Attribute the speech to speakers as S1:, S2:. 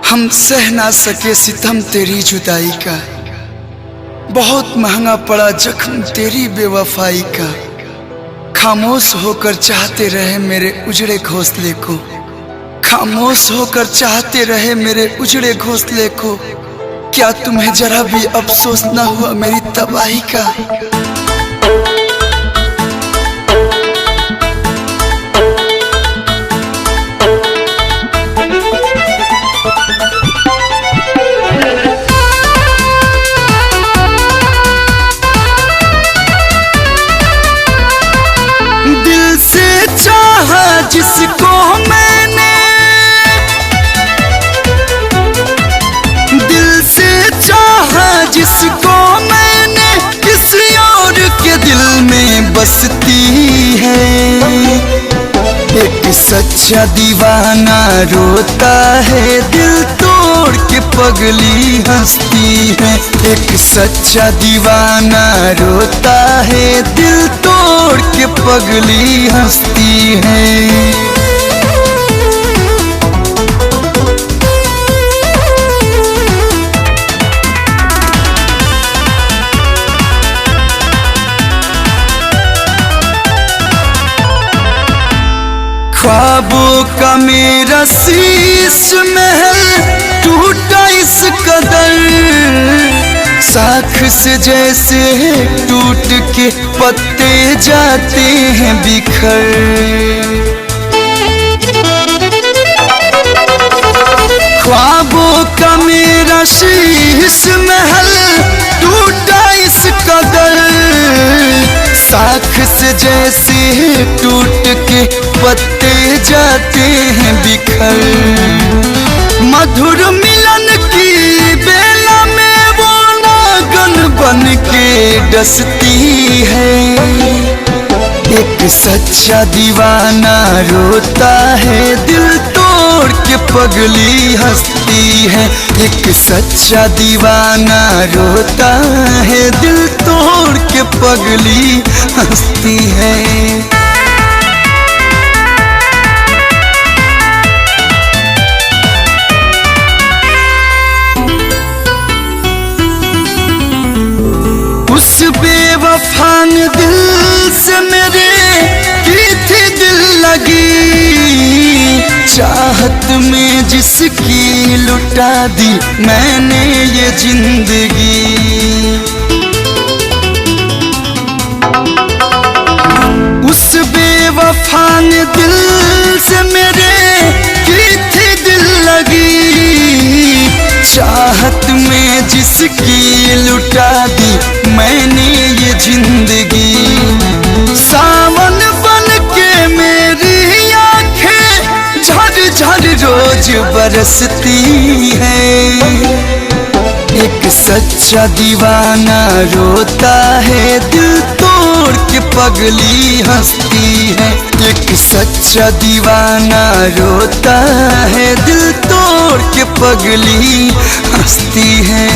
S1: हम सह ना सके सितम तेरी जुदाई का, बहुत महंगा पड़ा जख्म तेरी बेवफाई का। खामोश होकर चाहते रहे मेरे उजड़े घोंसले को, खामोश होकर चाहते रहे मेरे उजड़े घोंसले को। क्या तुम्हें जरा भी अफसोस ना हुआ मेरी तबाही का? दिल से चाहा जिसको मैंने, दिल से चाहा जिसको मैंने, किसी और के दिल में बसती है। एक सच्चा दीवाना रोता है, दिल तोड़ के पगली हंसती है। एक सच्चा दीवाना रोता है, दिल तोड़ के पगली हंसती है। ख्वाबों का मेरा शीश महल टूटा इस कदर, साख से जैसे टूट के पत्ते जाते हैं बिखर। ख्वाबों का मेरा शीश महल टूटा इस कदर, साख से जैसे टूट के पत्ते जाते हैं बिखर। मधुर मिलन की बेला में वो नागन बन के डसती है। एक सच्चा दीवाना रोता है, दिल तोड़ के पगली हंसती है। एक सच्चा दीवाना रोता है, दिल तोड़ के पगली हंसती है। उस बेवफा ने दिल से मेरे की थी दिल लगी, चाहत में जिसकी लुटा दी मैंने ये जिंदगी। उस बेवफा ने दिल से मेरे की थी दिल लगी, चाहत में जिसकी लुटा दी मैंने ये जिंदगी। सावन बन के मेरी आंखें झर झर रोज बरसती है। एक सच्चा दीवाना रोता है, दिल तोड़ के पगली हंसती है। एक सच्चा दीवाना रोता है, दिल तोड़ के पगली हंसती है।